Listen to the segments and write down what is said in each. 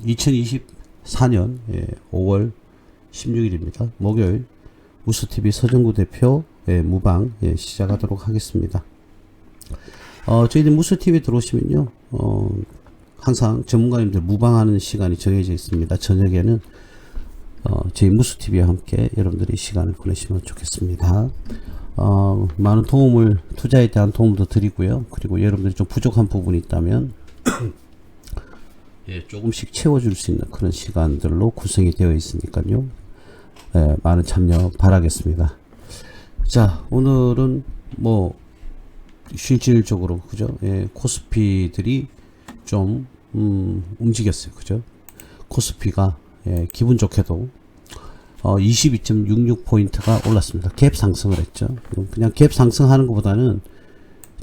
2024년 5월 16일입니다. 목요일 무스TV 서정구 대표 무방 시작하도록 하겠습니다. 저희들 무스TV 들어오시면요, 항상 전문가님들 무방하는 시간이 정해져 있습니다. 저녁에는 저희 무스TV와 함께 여러분들이 시간을 보내시면 좋겠습니다. 많은 도움을, 투자에 대한 도움도 드리고요. 그리고 여러분들이 좀 부족한 부분이 있다면 조금씩 채워줄 수 있는 그런 시간들로 구성이 되어 있으니까요. 많은 참여 바라겠습니다. 자, 오늘은 뭐 실질적으로 그죠? 코스피들이 좀 움직였어요. 그죠? 코스피가 기분 좋게도 22.66포인트가 올랐습니다. 갭 상승을 했죠. 그냥 갭 상승하는 것보다는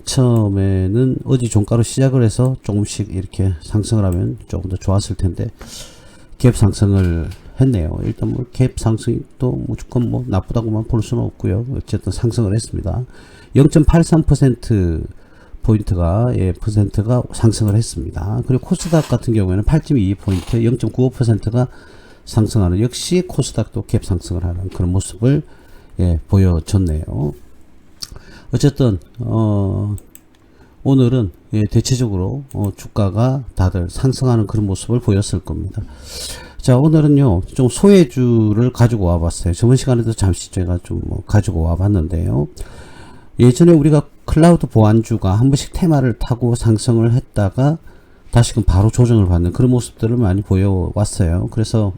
처음에는 어제 종가로 시작을 해서 조금씩 이렇게 상승을 하면 조금 더 좋았을 텐데 갭 상승을 했네요. 일단 뭐 갭 상승이 또 무조건 뭐 나쁘다고만 볼 수는 없고요. 어쨌든 상승을 했습니다. 0.83% 포인트가 퍼센트가 상승을 했습니다. 그리고 코스닥 같은 경우에는 8.22포인트 0.95%가 상승하는, 역시 코스닥도 갭 상승을 하는 그런 모습을 보여줬네요. 어쨌든 오늘은 대체적으로 주가가 다들 상승하는 그런 모습을 보였을 겁니다. 자, 오늘은요 좀 소외주를 가지고 와봤어요. 저번 시간에도 잠시 제가 좀 가지고 와봤는데요. 예전에 우리가 클라우드 보안주가 한 번씩 테마를 타고 상승을 했다가 다시금 바로 조정을 받는 그런 모습들을 많이 보여왔어요. 그래서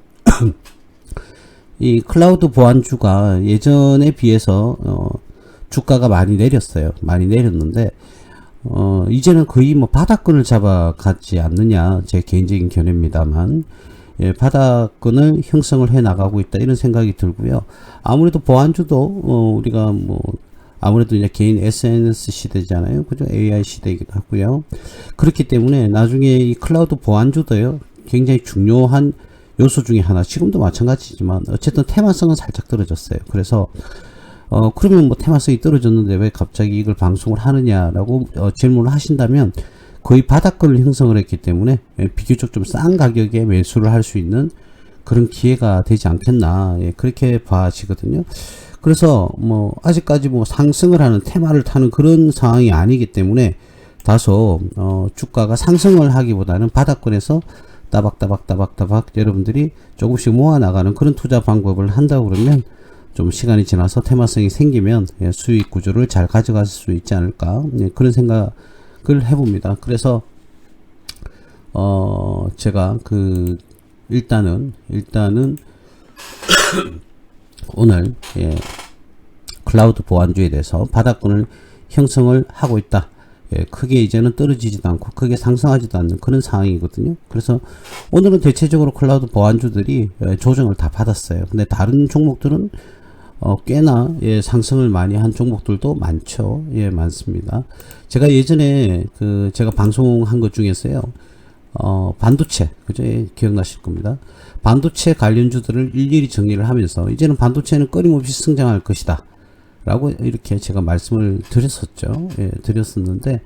이 클라우드 보안주가 예전에 비해서 주가가 많이 내렸어요. 많이 내렸는데 이제는 거의 뭐 바닥권을 잡아가지 않느냐, 제 개인적인 견해입니다만 바닥권을 형성을 해 나가고 있다, 이런 생각이 들고요. 아무래도 보안주도 우리가 뭐 아무래도 이제 개인 SNS 시대잖아요. 그죠? AI 시대이기도 하고요. 그렇기 때문에 나중에 이 클라우드 보안주도요, 굉장히 중요한 요소 중에 하나, 지금도 마찬가지지만 어쨌든 테마성은 살짝 떨어졌어요. 그래서 그러면 뭐 테마성이 떨어졌는데 왜 갑자기 이걸 방송을 하느냐라고 질문을 하신다면, 거의 바닥권을 형성을 했기 때문에 비교적 좀 싼 가격에 매수를 할 수 있는 그런 기회가 되지 않겠나, 그렇게 봐지거든요. 그래서 뭐 아직까지 뭐 상승을 하는, 테마를 타는 그런 상황이 아니기 때문에 다소 주가가 상승을 하기보다는 바닥권에서 따박따박 여러분들이 조금씩 모아 나가는 그런 투자 방법을 한다고 그러면, 좀 시간이 지나서 테마성이 생기면 수익 구조를 잘 가져갈 수 있지 않을까, 그런 생각을 해봅니다. 그래서 제가 일단은 오늘 클라우드 보안주에 대해서 바닥권을 형성을 하고 있다. 크게 이제는 떨어지지도 않고 크게 상승하지도 않는 그런 상황이거든요. 그래서 오늘은 대체적으로 클라우드 보안주들이 조정을 다 받았어요. 근데 다른 종목들은 꽤나 상승을 많이 한 종목들도 많죠. 많습니다. 제가 예전에 제가 방송한 것 중에서요, 반도체, 그죠? 기억나실 겁니다. 반도체 관련주들을 일일이 정리를 하면서 이제는 반도체는 끊임없이 성장할 것이다 라고 이렇게 제가 말씀을 드렸었죠. 드렸었는데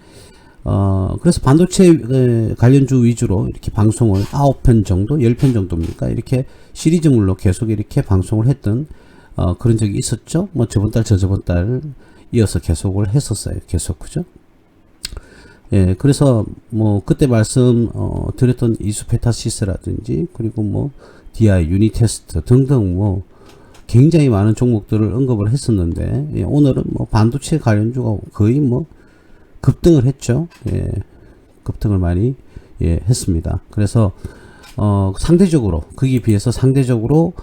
그래서 반도체 관련주 위주로 이렇게 방송을 9편 정도, 10편 정도입니까? 이렇게 시리즈물로 계속 이렇게 방송을 했던 그런 적이 있었죠. 뭐 저번 달, 저번 달 이어서 계속을 했었어요. 계속, 그죠? 그래서 뭐 그때 말씀 드렸던 이수페타시스라든지, 그리고 뭐 DI, 유니테스트 등등 뭐 굉장히 많은 종목들을 언급을 했었는데, 오늘은 뭐 반도체 관련주가 거의 뭐 급등을 했죠. 급등을 많이 했습니다. 그래서 상대적으로, 거기에 비해서 상대적으로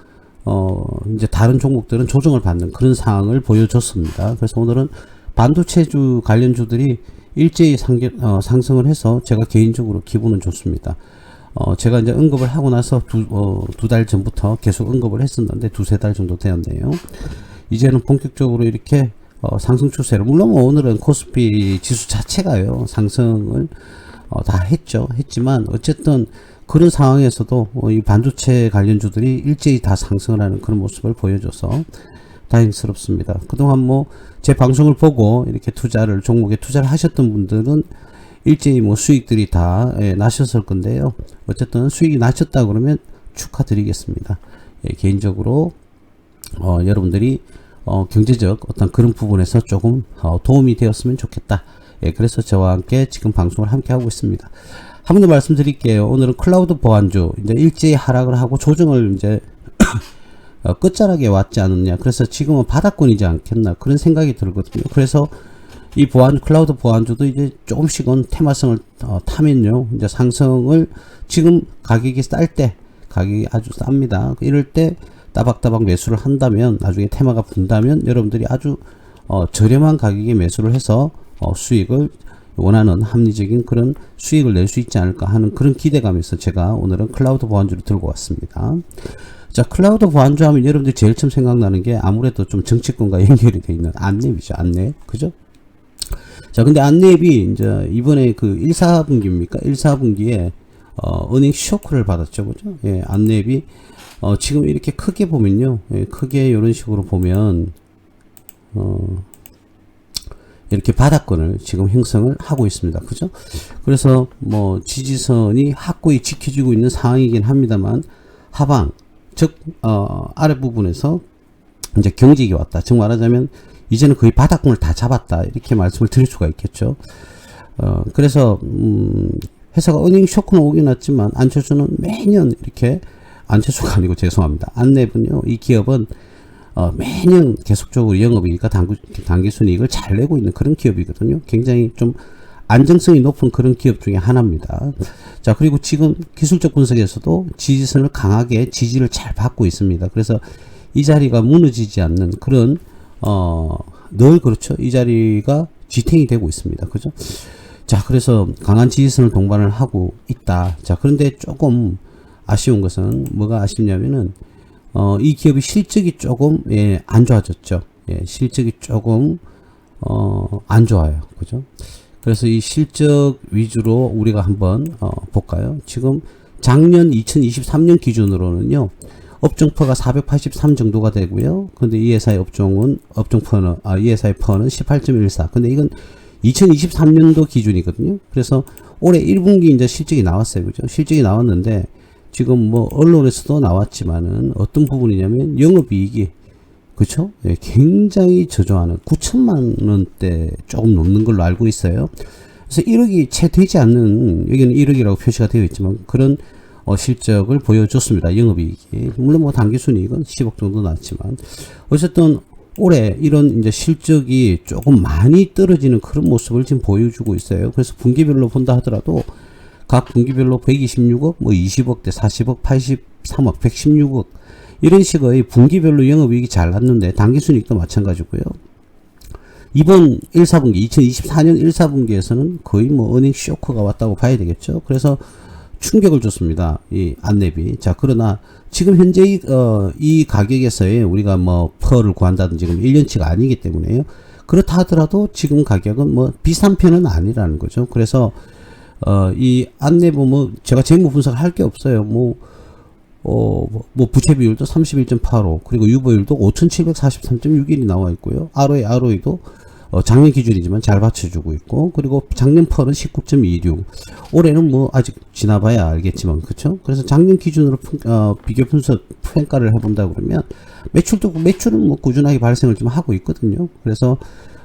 이제 다른 종목들은 조정을 받는 그런 상황을 보여줬습니다. 그래서 오늘은 반도체주 관련주들이 일제히 상승을 해서 제가 개인적으로 기분은 좋습니다. 제가 이제 언급을 하고 나서 두 달 전부터 계속 언급을 했었는데 두세 달 정도 되었네요. 이제는 본격적으로 이렇게 상승 추세를, 물론 뭐 오늘은 코스피 지수 자체가요 상승을 다 했지만 어쨌든 그런 상황에서도 이 반도체 관련주들이 일제히 다 상승을 하는 그런 모습을 보여줘서 다행스럽습니다. 그동안 뭐 제 방송을 보고 이렇게 종목에 투자를 하셨던 분들은 일제히 뭐 수익들이 다 나셨을 건데요. 어쨌든 수익이 나셨다 그러면 축하드리겠습니다. 개인적으로 여러분들이 경제적 어떤 그런 부분에서 조금 도움이 되었으면 좋겠다. 그래서 저와 함께 지금 방송을 함께 하고 있습니다. 한 번 더 말씀드릴게요. 오늘은 클라우드 보안주 이제 일제히 하락을 하고 조정을 이제 끝자락에 왔지 않느냐. 그래서 지금은 바닥권이지 않겠나 그런 생각이 들거든요. 그래서 이 클라우드 보안주도 이제 조금씩은 테마성을 타면요, 이제 상승을 지금 가격이 쌀 때, 가격이 아주 쌉니다. 이럴 때 따박따박 매수를 한다면, 나중에 테마가 분다면 여러분들이 아주 저렴한 가격에 매수를 해서 수익을 원하는 합리적인 그런 수익을 낼 수 있지 않을까 하는 그런 기대감에서 제가 오늘은 클라우드 보안주를 들고 왔습니다. 자, 클라우드 보안주 하면 여러분들이 제일 처음 생각나는 게 아무래도 좀 정치권과 연결이 되어 있는 안랩이죠. 안랩. 그죠? 자, 근데 안랩이 이제 이번에 그 1, 4분기입니까? 1, 4분기에 은행 쇼크를 받았죠. 그죠? 예, 안랩이 지금 이렇게 크게 보면요. 예, 크게 이런 식으로 보면 이렇게 바닥권을 지금 형성을 하고 있습니다. 그죠? 그래서 뭐 지지선이 확고히 지켜지고 있는 상황이긴 합니다만 하방, 즉 아랫부분에서 이제 경직이 왔다. 즉 말하자면 이제는 거의 바닥권을 다 잡았다. 이렇게 말씀을 드릴 수가 있겠죠. 그래서 회사가 은행 쇼크는 오긴 왔지만 안철수는 매년 이렇게, 안철수가 아니고 죄송합니다. 안랩은요, 이 기업은 매년 계속적으로 영업이익과 당기순이익을 잘 내고 있는 그런 기업이거든요. 굉장히 좀 안정성이 높은 그런 기업 중에 하나입니다. 자, 그리고 지금 기술적 분석에서도 지지선을 강하게 지지를 잘 받고 있습니다. 그래서 이 자리가 무너지지 않는 그런 늘 그렇죠. 이 자리가 지탱이 되고 있습니다. 그죠? 자, 그래서 강한 지지선을 동반을 하고 있다. 자, 그런데 조금 아쉬운 것은 뭐가 아쉽냐면은 이 기업의 실적이 조금 안 좋아졌죠. 실적이 조금 안 좋아요. 그죠? 그래서 이 실적 위주로 우리가 한번 볼까요? 지금 작년 2023년 기준으로는요. 업종퍼가 483 정도가 되고요. 근데 이 회사의 이 회사의 퍼는 18.14. 근데 이건 2023년도 기준이거든요. 그래서 올해 1분기 이제 실적이 나왔어요. 그죠? 실적이 나왔는데 지금 뭐 언론에서도 나왔지만은 어떤 부분이냐면 영업이익이, 그쵸? 예, 굉장히 저조하는 9천만 원대 조금 넘는 걸로 알고 있어요. 그래서 1억이 채 되지 않는, 여기는 1억이라고 표시가 되어 있지만 그런 실적을 보여줬습니다. 영업이익이. 물론 뭐 당기순이익은 10억 정도 나왔지만 어쨌든 올해 이런 이제 실적이 조금 많이 떨어지는 그런 모습을 지금 보여주고 있어요. 그래서 분기별로 본다 하더라도 각 분기별로 126억, 뭐 20억대, 40억, 83억, 116억 이런 식의 분기별로 영업이익이 잘 났는데 당기순이익도 마찬가지고요. 이번 1, 4분기, 2024년 1, 4분기에서는 거의 뭐 어닝 쇼크가 왔다고 봐야 되겠죠. 그래서 충격을 줬습니다. 이 안랩이. 자, 그러나 지금 현재 이 가격에서의 우리가 뭐 퍼를 구한다든지 지금 1년치가 아니기 때문에요. 그렇다 하더라도 지금 가격은 뭐 비싼 편은 아니라는 거죠. 그래서 이 안랩은 뭐 제가 재무 분석을 할 게 없어요. 뭐 부채 비율도 31.85 그리고 유보율도 5743.61이 나와 있고요. ROE도 작년 기준이지만 잘 받쳐주고 있고, 그리고 작년 펄은 19.26. 올해는 뭐 아직 지나봐야 알겠지만, 그쵸? 그래서 작년 기준으로 비교 분석 평가를 해본다 그러면 매출은 뭐 꾸준하게 발생을 좀 하고 있거든요. 그래서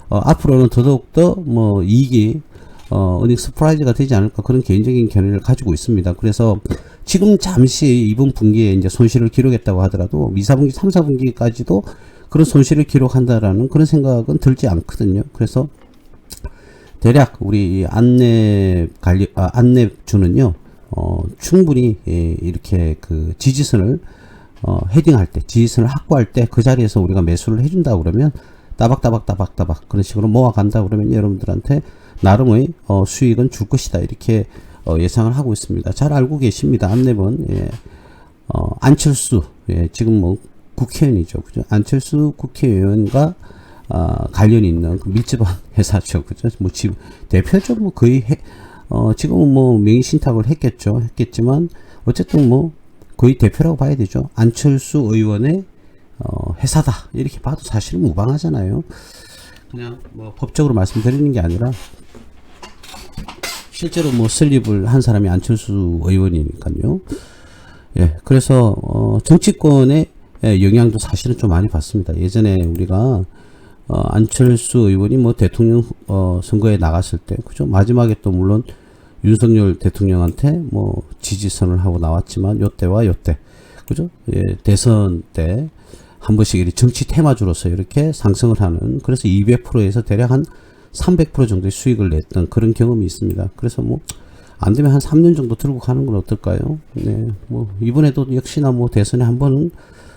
앞으로는 더더욱더 뭐 이익이 어닝 서프라이즈가 되지 않을까 그런 개인적인 견해를 가지고 있습니다. 그래서 지금 잠시 이번 분기에 이제 손실을 기록했다고 하더라도 2, 4분기, 3, 4분기까지도 그런 손실을 기록한다라는 그런 생각은 들지 않거든요. 그래서 대략 우리 안랩주는요, 충분히 이렇게 그 지지선을 헤딩할 때, 지지선을 확보할 때 그 자리에서 우리가 매수를 해준다 그러면 따박따박 그런 식으로 모아간다 그러면 여러분들한테 나름의 수익은 줄 것이다 이렇게 예상을 하고 있습니다. 잘 알고 계십니다. 안랩은 안철수 지금 뭐 국회의원이죠, 그죠? 안철수 국회의원과 관련이 있는 그 밀집한 회사죠, 그죠? 뭐 지금 대표죠, 뭐 거의 지금은 뭐 명의신탁을 했겠지만 어쨌든 뭐 거의 대표라고 봐야 되죠. 안철수 의원의 회사다 이렇게 봐도 사실은 무방하잖아요. 그냥 뭐 법적으로 말씀드리는 게 아니라 실제로 뭐 설립을 한 사람이 안철수 의원이니까요. 예, 그래서 정치권의 영향도 사실은 좀 많이 받습니다. 예전에 우리가 안철수 의원이 뭐 대통령 선거에 나갔을 때, 그죠? 마지막에 또 물론 윤석열 대통령한테 뭐 지지선을 하고 나왔지만 요때와 요때, 그죠? 예, 대선 때 한 번씩 이렇게 정치 테마주로서 이렇게 상승을 하는, 그래서 200%에서 대략 한 300% 정도의 수익을 냈던 그런 경험이 있습니다. 그래서 뭐 안 되면 한 3년 정도 들고 가는 건 어떨까요? 네, 뭐 이번에도 역시나 뭐 대선에 한 번은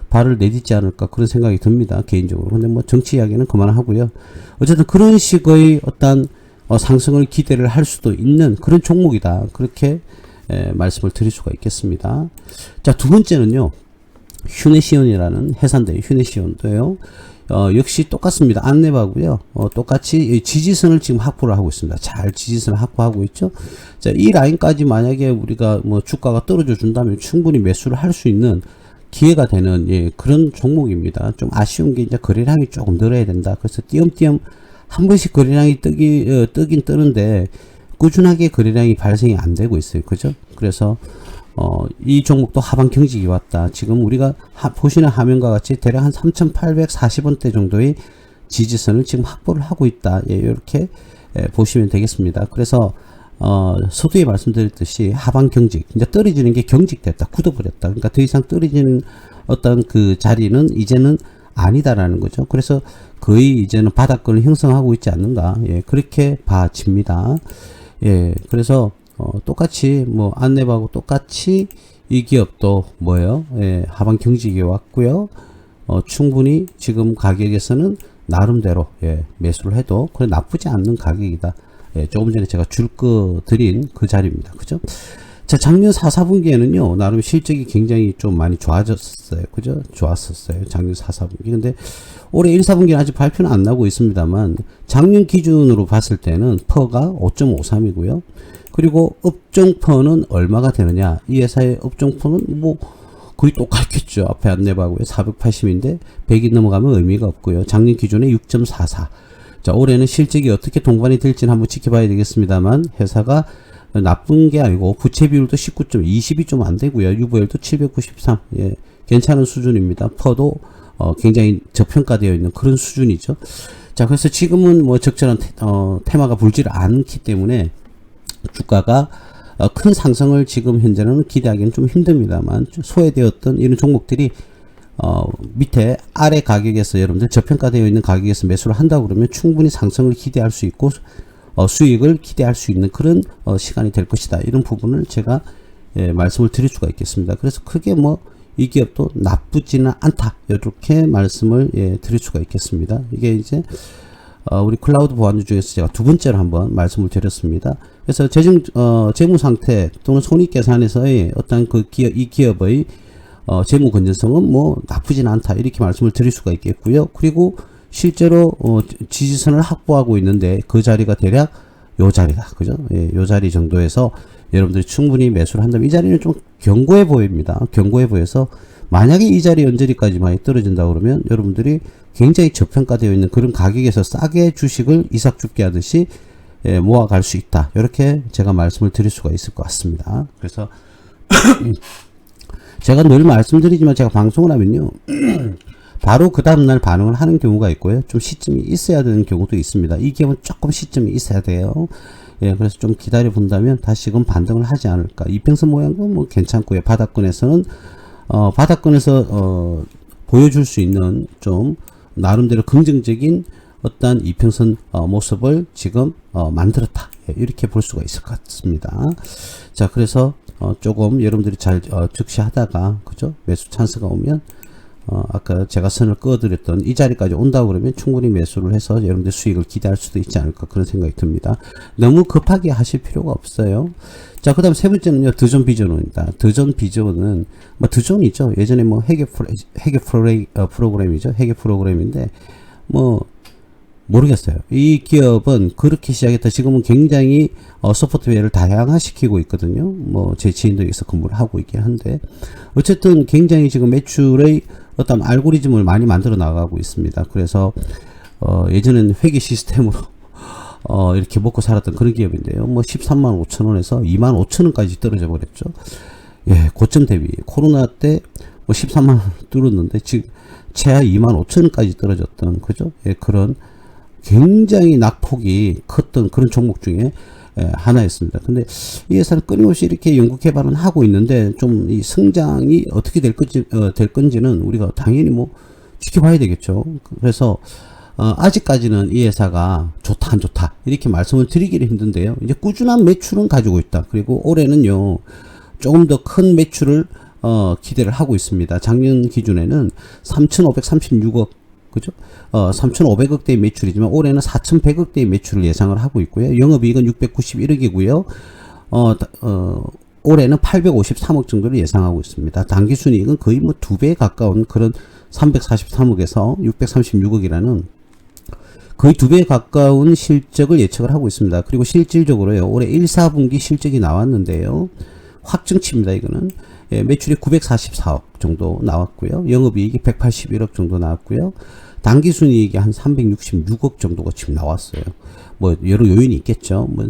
발을 내딛지 않을까 그런 생각이 듭니다, 개인적으로. 근데 뭐 정치 이야기는 그만하고요. 어쨌든 그런 식의 어떤 상승을 기대를 할 수도 있는 그런 종목이다, 그렇게 말씀을 드릴 수가 있겠습니다. 자, 두 번째는요, 휴네시온이라는 해산대 휴네시온도요. 역시 똑같습니다. 안내바고요. 똑같이 지지선을 지금 확보를 하고 있습니다. 잘 지지선을 확보하고 있죠. 자, 이 라인까지 만약에 우리가 뭐 주가가 떨어져 준다면 충분히 매수를 할 수 있는 기회가 되는, 예, 그런 종목입니다. 좀 아쉬운 게 이제 거래량이 조금 늘어야 된다. 그래서 띄엄띄엄 한 번씩 거래량이 뜨긴 뜨는데 꾸준하게 거래량이 발생이 안 되고 있어요. 그죠? 그래서 이 종목도 하방 경직이 왔다. 지금 우리가 보시는 화면과 같이 대략 한 3,840원대 정도의 지지선을 지금 확보를 하고 있다. 예, 이렇게 보시면 되겠습니다. 그래서 서두에 말씀드렸듯이 하방 경직, 이제 떨어지는 게 경직됐다, 굳어버렸다. 그러니까 더 이상 떨어지는 어떤 그 자리는 이제는 아니다라는 거죠. 그래서 거의 이제는 바닥권을 형성하고 있지 않는가, 예, 그렇게 봐집니다. 예, 그래서 똑같이 뭐 안내하고 똑같이 이 기업도 뭐예요? 예, 하방 경직이 왔고요. 충분히 지금 가격에서는 나름대로, 예, 매수를 해도 그래 나쁘지 않는 가격이다. 예, 조금 전에 제가 줄 거 드린 그 자리입니다. 그죠? 자, 작년 4, 4분기에는요, 나름 실적이 굉장히 좀 많이 좋아졌어요. 그죠? 좋았었어요. 작년 4, 4분기. 근데 올해 1, 4분기는 아직 발표는 안 나고 있습니다만, 작년 기준으로 봤을 때는 퍼가 5.53이고요. 그리고 업종퍼는 얼마가 되느냐? 이 회사의 업종퍼는 뭐 거의 똑같겠죠. 앞에 안내하고요. 480인데 100이 넘어가면 의미가 없고요. 작년 기준에 6.44. 자, 올해는 실적이 어떻게 동반이 될지는 한번 지켜봐야 되겠습니다만, 회사가 나쁜 게 아니고 부채 비율도 19.20이 좀 안 되고요. 유보율도 793. 예, 괜찮은 수준입니다. 퍼도 굉장히 저평가되어 있는 그런 수준이죠. 자, 그래서 지금은 뭐 적절한 테마가 불지를 않기 때문에 주가가 큰 상승을 지금 현재는 기대하기는 좀 힘듭니다만, 소외되었던 이런 종목들이 밑에 아래 가격에서 여러분들 저평가되어 있는 가격에서 매수를 한다고 그러면 충분히 상승을 기대할 수 있고 수익을 기대할 수 있는 그런 시간이 될 것이다. 이런 부분을 제가 말씀을 드릴 수가 있겠습니다. 그래서 크게 뭐 이 기업도 나쁘지는 않다, 이렇게 말씀을 드릴 수가 있겠습니다. 이게 이제 우리 클라우드 보안주 중에서 제가 두 번째로 한번 말씀을 드렸습니다. 그래서 재무 상태 또는 손익계산에서의 어떤 그 이 기업의 재무 건전성은 뭐 나쁘진 않다, 이렇게 말씀을 드릴 수가 있겠고요. 그리고 실제로 지지선을 확보하고 있는데 그 자리가 대략 요 자리다, 그죠? 예, 요 자리 정도에서 여러분들이 충분히 매수를 한다면, 이 자리는 좀 견고해 보입니다. 견고해 보여서 만약에 이 자리 언저리까지 많이 떨어진다 그러면 여러분들이 굉장히 저평가되어 있는 그런 가격에서 싸게 주식을 이삭죽게 하듯이 모아갈 수 있다, 이렇게 제가 말씀을 드릴 수가 있을 것 같습니다. 그래서 제가 늘 말씀드리지만, 제가 방송을 하면요 바로 그 다음날 반응을 하는 경우가 있고요, 좀 시점이 있어야 되는 경우도 있습니다. 이 기업은 조금 시점이 있어야 돼요. 예, 그래서 좀 기다려 본다면 다시금 반등을 하지 않을까. 이평선 모양도 뭐 괜찮고요. 바닥권에서는 바닥권에서 보여줄 수 있는 좀 나름대로 긍정적인 어떤 이평선 모습을 지금 만들었다, 예, 이렇게 볼 수가 있을 것 같습니다. 자, 그래서 조금 여러분들이 잘 적시하다가, 그죠? 매수 찬스가 오면 아까 제가 선을 그어드렸던 이 자리까지 온다고 그러면 충분히 매수를 해서 여러분들 수익을 기대할 수도 있지 않을까, 그런 생각이 듭니다. 너무 급하게 하실 필요가 없어요. 자, 그 다음 세 번째는요, 드존 비전입니다. 드존 비전은 뭐 드존이죠. 예전에 뭐 회계 프로그램이죠. 회계 프로그램인데 뭐 모르겠어요. 이 기업은 그렇게 시작했다. 지금은 굉장히 소프트웨어를 다양화시키고 있거든요. 뭐 제 지인도 여기서 근무를 하고 있긴 한데, 어쨌든 굉장히 지금 매출의 어떤 알고리즘을 많이 만들어 나가고 있습니다. 그래서 예전에는 회계 시스템으로 이렇게 먹고 살았던 그런 기업인데요. 뭐 13만 5천 원에서 2만 5천 원까지 떨어져 버렸죠. 예, 고점 대비 코로나 때 뭐 13만 원 뚫었는데 지금 최하 2만 5천 원까지 떨어졌던 그죠? 예, 그런 굉장히 낙폭이 컸던 그런 종목 중에 하나였습니다. 근데 이 회사는 끊임없이 이렇게 연구 개발은 하고 있는데 좀 이 성장이 어떻게 될 건지는 우리가 당연히 뭐 지켜봐야 되겠죠. 그래서 아직까지는 이 회사가 좋다 안 좋다 이렇게 말씀을 드리기는 힘든데요. 이제 꾸준한 매출은 가지고 있다. 그리고 올해는요 조금 더 큰 매출을 기대를 하고 있습니다. 작년 기준에는 3,536억 그죠? 3,500억대의 매출이지만 올해는 4,100억대의 매출을 예상을 하고 있고요. 영업이익은 691억이고요. 올해는 853억 정도를 예상하고 있습니다. 당기순이익은 거의 뭐 2배에 가까운 그런 343억에서 636억이라는 거의 2배에 가까운 실적을 예측을 하고 있습니다. 그리고 실질적으로요. 올해 1, 4분기 실적이 나왔는데요. 확정치입니다. 이거는. 예, 매출이 944억 정도 나왔고요. 영업이익이 181억 정도 나왔고요. 당기순이익이 한 366억 정도가 지금 나왔어요. 뭐 여러 요인이 있겠죠. 뭐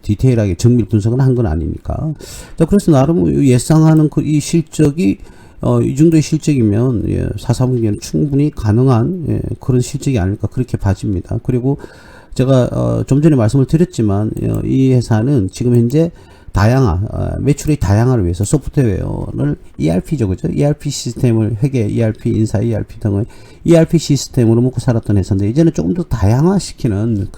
디테일하게 정밀 분석은 한 건 아니니까. 자, 그래서 나름 예상하는 이 실적이 이 정도의 실적이면 예, 4사분기에는 충분히 가능한 예, 그런 실적이 아닐까 그렇게 봐집니다. 그리고 제가 좀 전에 말씀을 드렸지만 이 회사는 지금 현재 매출의 다양화를 위해서 소프트웨어를 ERP죠, 그죠? ERP 시스템을 회계, ERP, 인사, ERP 등의 ERP 시스템으로 먹고 살았던 회사인데 이제는 조금 더 다양화시키는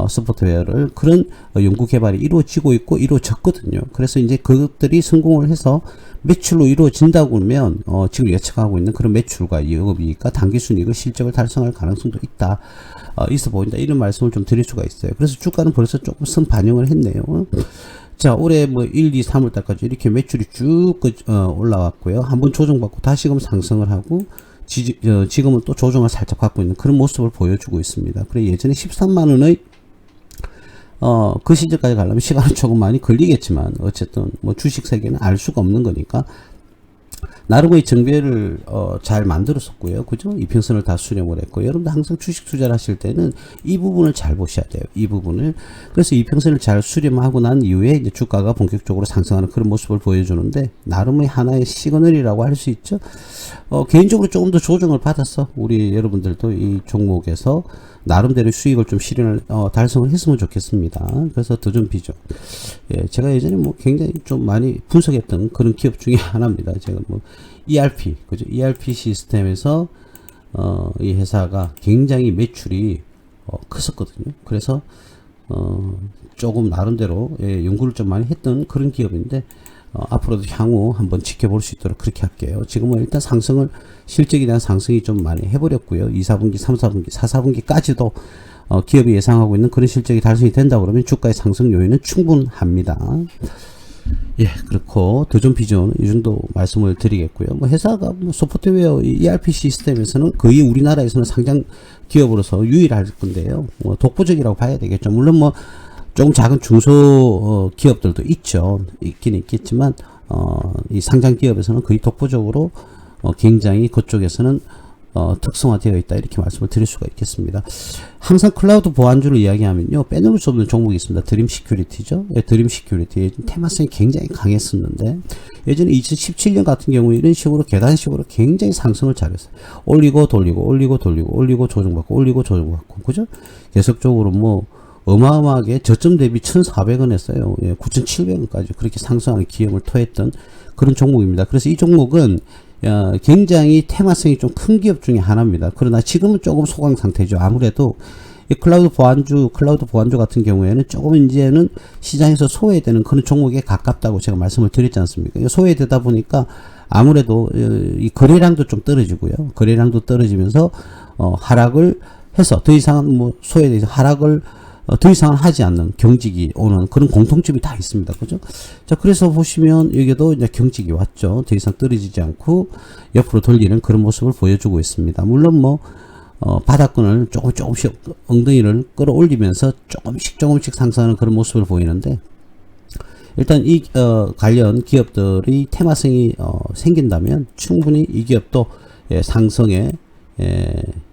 소프트웨어를 그런 연구 개발이 이루어지고 있고 이루어졌거든요. 그래서 이제 그것들이 성공을 해서 매출로 이루어진다고 하면 지금 예측하고 있는 그런 매출과 영업이익과 당기순이익의 실적을 달성할 가능성도 있다. 있어 보인다. 이런 말씀을 좀 드릴 수가 있어요. 그래서 주가는 벌써 조금 선 반영을 했네요. 자, 올해 뭐 1, 2, 3월 달까지 이렇게 매출이 쭉 올라왔고요. 한번 조정받고 다시금 상승을 하고 지금은 또 조정을 살짝 받고 있는 그런 모습을 보여주고 있습니다. 그래 예전에 13만 원의 그 시절까지 가려면 시간은 조금 많이 걸리겠지만 어쨌든 뭐 주식 세계는 알 수가 없는 거니까 나름의 정배를 잘 만들었었고요. 그죠? 이평선을 다 수렴을 했고 여러분들 항상 주식 투자를 하실 때는 이 부분을 잘 보셔야 돼요. 이 부분을. 그래서 이평선을 잘 수렴하고 난 이후에 이제 주가가 본격적으로 상승하는 그런 모습을 보여주는데 나름의 하나의 시그널이라고 할 수 있죠. 개인적으로 조금 더 조정을 받았어. 우리 여러분들도 이 종목에서 나름대로 수익을 좀 달성을 했으면 좋겠습니다. 그래서 더 좀 비죠. 예, 제가 예전에 뭐 굉장히 좀 많이 분석했던 그런 기업 중에 하나입니다. 제가 뭐 ERP, 그죠? ERP 시스템에서 이 회사가 굉장히 매출이 컸었거든요. 그래서 조금 나름대로 예, 연구를 좀 많이 했던 그런 기업인데 앞으로도 향후 한번 지켜볼 수 있도록 그렇게 할게요. 지금은 일단 실적에 대한 상승이 좀 많이 해버렸고요. 2, 4분기, 3, 4분기, 4, 4분기까지도 기업이 예상하고 있는 그런 실적이 달성이 된다 그러면 주가의 상승 요인은 충분합니다. 예, 그렇고 더존 비전 이 정도 말씀을 드리겠고요. 뭐 회사가 뭐 소프트웨어 ERP 시스템에서는 거의 우리나라에서는 상장 기업으로서 유일할 건데요. 뭐 독보적이라고 봐야 되겠죠. 물론 뭐 조금 작은 중소 기업들도 있긴 있겠지만 이 상장 기업에서는 거의 독보적으로 굉장히 그쪽에서는 특성화되어 있다 이렇게 말씀을 드릴 수가 있겠습니다. 항상 클라우드 보안주를 이야기하면요 빼놓을 수 없는 종목이 있습니다. 드림 시큐리티죠. 예, 드림 시큐리티 테마성이 굉장히 강했었는데 예전에 2017년 같은 경우 이런 식으로 계단식으로 굉장히 상승을 잘했어요. 올리고 돌리고 올리고 돌리고 올리고 조정받고 올리고 조정받고 그죠? 계속적으로 뭐 어마어마하게 저점 대비 1,400원 했어요. 예, 9,700원까지 그렇게 상승하는 기업을 토했던 그런 종목입니다. 그래서 이 종목은 굉장히 테마성이 좀 큰 기업 중에 하나입니다. 그러나 지금은 조금 소강 상태죠. 아무래도 이 클라우드 보안주 같은 경우에는 조금 이제는 시장에서 소외되는 그런 종목에 가깝다고 제가 말씀을 드렸지 않습니까? 소외되다 보니까 아무래도 이 거래량도 좀 떨어지고요. 거래량도 떨어지면서 하락을 해서 더 이상은 뭐 소외돼서 하락을 더 이상은 하지 않는 경직이 오는 그런 공통점이 다 있습니다. 그죠? 자, 그래서 보시면 여기도 이제 경직이 왔죠. 더 이상 떨어지지 않고 옆으로 돌리는 그런 모습을 보여주고 있습니다. 물론 뭐, 바닥권을 조금씩 엉덩이를 끌어올리면서 조금씩 상승하는 그런 모습을 보이는데, 일단 이, 관련 기업들이 테마성이, 생긴다면 충분히 이 기업도 상승에,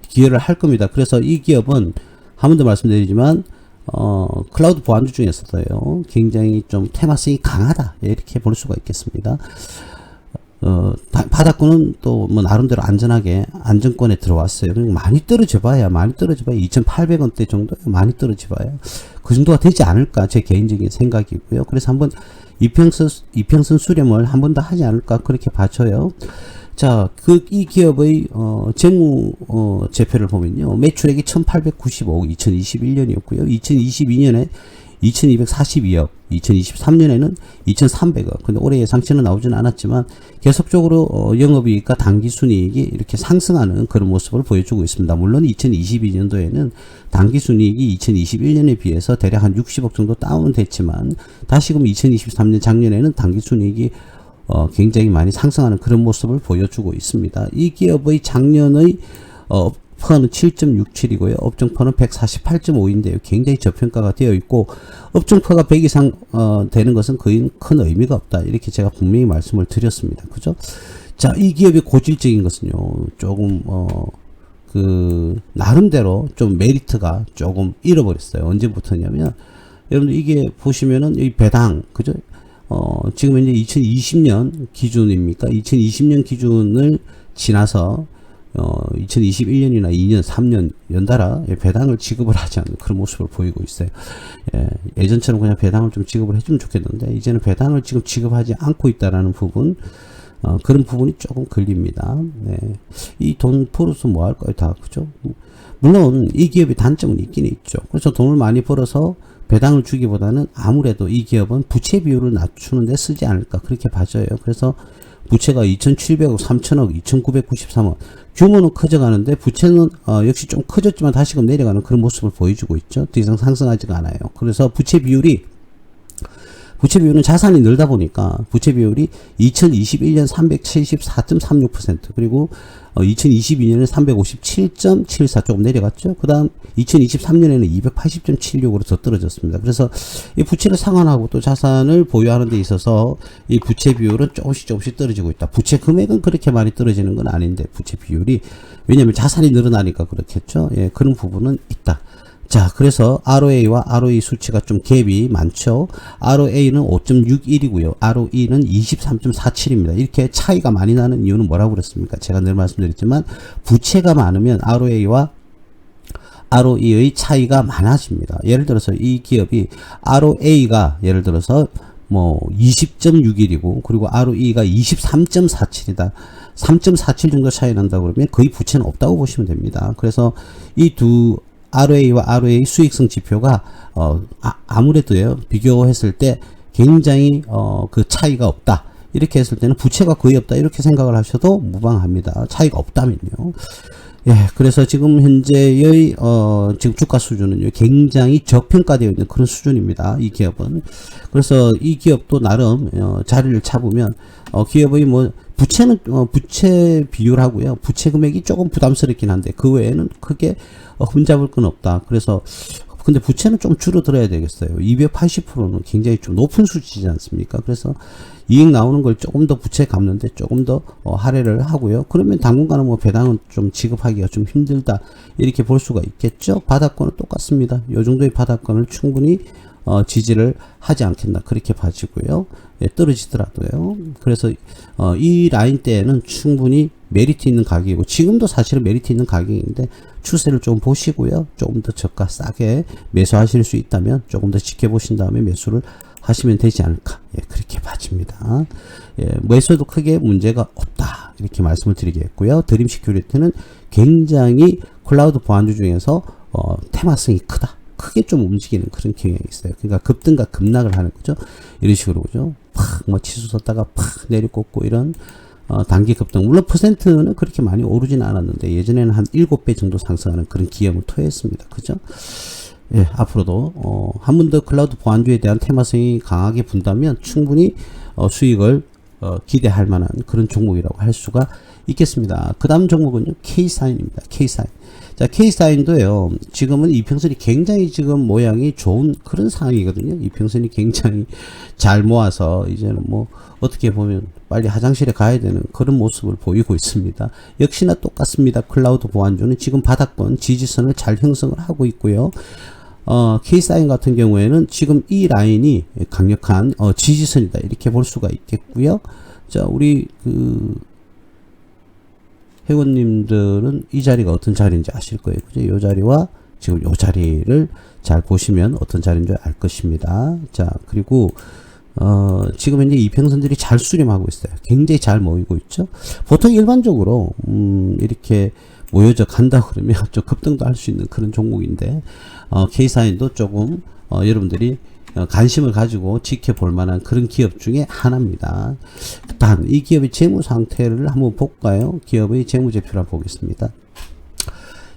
기여를 할 겁니다. 그래서 이 기업은 한 번 더 말씀드리지만 클라우드 보안주 중에서도요, 굉장히 좀 테마성이 강하다. 이렇게 볼 수가 있겠습니다. 바닥권은 또 뭐 나름대로 안전하게 안정권에 들어왔어요. 그리고 많이 떨어져 봐야 2,800원대 정도 많이 떨어져 봐야 그 정도가 되지 않을까 제 개인적인 생각이고요. 그래서 한번 이평선 수렴을 한 번 더 하지 않을까 그렇게 봐져요. 자, 이 기업의 재무 제표를 보면요, 매출액이 1,895억 2021년이었고요. 2022년에 2,242억, 2023년에는 2,300억. 근데 올해 예상치는 나오지는 않았지만 계속적으로 영업이익과 당기순이익이 이렇게 상승하는 그런 모습을 보여주고 있습니다. 물론 2022년도에는 당기순이익이 2021년에 비해서 대략 한 60억 정도 다운은 됐지만 다시금 2023년 작년에는 당기순이익이 굉장히 많이 상승하는 그런 모습을 보여주고 있습니다. 이 기업의 작년의 퍼는 7.67이고요. 업종퍼는 148.5인데요. 굉장히 저평가가 되어 있고, 업종퍼가 100 이상 되는 것은 거의 큰 의미가 없다. 이렇게 제가 분명히 말씀을 드렸습니다. 그죠? 자, 이 기업의 고질적인 것은요, 조금 나름대로 좀 메리트가 조금 잃어버렸어요. 언제부터냐면, 여러분들 이게 보시면은 이 배당, 그죠? 지금 현재 2020년 기준입니까? 2020년 기준을 지나서 2021년이나 2년, 3년 연달아 배당을 지급을 하지 않는 그런 모습을 보이고 있어요. 예전처럼 그냥 배당을 좀 지급을 해주면 좋겠는데, 이제는 배당을 지금 지급하지 않고 있다라는 부분, 그런 부분이 조금 걸립니다. 네. 이 돈 벌어서 뭐 할까요? 다, 그죠? 물론, 이 기업의 단점은 있긴 있죠. 그래서 돈을 많이 벌어서 배당을 주기보다는 아무래도 이 기업은 부채 비율을 낮추는 데 쓰지 않을까, 그렇게 봐져요. 그래서 부채가 2,700억, 3,000억, 2,993억. 규모는 커져가는데 부채는 역시 좀 커졌지만 다시금 내려가는 그런 모습을 보여주고 있죠. 더 이상 상승하지가 않아요. 그래서 부채 비율은 자산이 늘다 보니까 부채 비율이 2021년 374.36% 그리고 2022년에 357.74 조금 내려갔죠. 그 다음 2023년에는 280.76으로 더 떨어졌습니다. 그래서 이 부채를 상환하고 또 자산을 보유하는 데 있어서 이 부채 비율은 조금씩 떨어지고 있다. 부채 금액은 그렇게 많이 떨어지는 건 아닌데 부채 비율이, 왜냐하면 자산이 늘어나니까 그렇겠죠. 예, 그런 부분은 있다. 자, 그래서 ROA와 ROE 수치가 좀 갭이 많죠. ROA는 5.61이고요. ROE는 23.47입니다. 이렇게 차이가 많이 나는 이유는 뭐라고 그랬습니까? 제가 늘 말씀드렸지만 부채가 많으면 ROA와 ROE의 차이가 많아집니다. 예를 들어서 이 기업이 ROA가 예를 들어서 뭐 20.61이고 그리고 ROE가 23.47이다. 3.47 정도 차이 난다고 그러면 거의 부채는 없다고 보시면 됩니다. 그래서 이 두 ROA와 ROA 수익성 지표가 아무래도요, 비교했을 때 굉장히 그 차이가 없다. 이렇게 했을 때는 부채가 거의 없다. 이렇게 생각을 하셔도 무방합니다. 차이가 없다면요. 예, 그래서 지금 현재의 지금 주가 수준은 굉장히 저평가되어 있는 그런 수준입니다. 이 기업은. 그래서 이 기업도 나름 자리를 잡으면 기업의 뭐 부채는 부채 비율하고요, 부채 금액이 조금 부담스럽긴 한데 그 외에는 크게 흠잡을 건 없다. 그래서 근데 부채는 좀 줄어들어야 되겠어요. 280%는 굉장히 좀 높은 수치지 않습니까? 그래서 이익 나오는 걸 조금 더 부채 갚는데 조금 더 할애를 하고요. 그러면 당분간은 뭐 배당은 좀 지급하기가 좀 힘들다. 이렇게 볼 수가 있겠죠. 바닥권은 똑같습니다. 이 정도의 바닥권을 충분히 지지를 하지 않겠나 그렇게 봐지고요. 예, 떨어지더라도요. 그래서 이 라인대에는 충분히 메리트 있는 가격이고 지금도 사실은 메리트 있는 가격인데 추세를 좀 보시고요. 조금 더 저가 싸게 매수하실 수 있다면 조금 더 지켜보신 다음에 매수를 하시면 되지 않을까. 예, 그렇게 봐집니다. 예, 매수도 크게 문제가 없다. 이렇게 말씀을 드리겠고요. 드림 시큐리티는 굉장히 클라우드 보안주 중에서 테마성이 크다. 크게 좀 움직이는 그런 경향이 있어요. 그러니까 급등과 급락을 하는 거죠. 이런 식으로 그죠. 팍 뭐 치솟았다가 팍 내리꽂고 이런 단기 급등. 물론 퍼센트는 그렇게 많이 오르지는 않았는데 예전에는 한 7배 정도 상승하는 그런 기염을 토했습니다. 그죠? 예, 앞으로도 한 번 더 클라우드 보안주에 대한 테마성이 강하게 분다면 충분히 수익을 기대할 만한 그런 종목이라고 할 수가 있겠습니다. 그 다음 종목은요, K사인입니다. K사인. 자, K사인도요, 지금은 이평선이 굉장히 지금 모양이 좋은 그런 상황이거든요. 이평선이 굉장히 잘 모아서 이제는 뭐 어떻게 보면 빨리 화장실에 가야 되는 그런 모습을 보이고 있습니다. 역시나 똑같습니다. 클라우드 보안주는 지금 바닥권 지지선을 잘 형성을 하고 있고요. K사인 같은 경우에는 지금 이 라인이 강력한 지지선이다 이렇게 볼 수가 있겠고요. 자, 우리 회원님들은 이 자리가 어떤 자리인지 아실 거예요. 그죠? 이 자리와 지금 이 자리를 잘 보시면 어떤 자리인지 알 것입니다. 자, 그리고 지금 현재 이평선들이 잘 수렴하고 있어요. 굉장히 잘 모이고 있죠. 보통 일반적으로 이렇게 모여져 간다 그러면 좀 급등도 할 수 있는 그런 종목인데 K사인도 조금 여러분들이 관심을 가지고 지켜볼 만한 그런 기업 중에 하나입니다. 단 이 기업의 재무 상태를 한번 볼까요? 기업의 재무제표를 보겠습니다.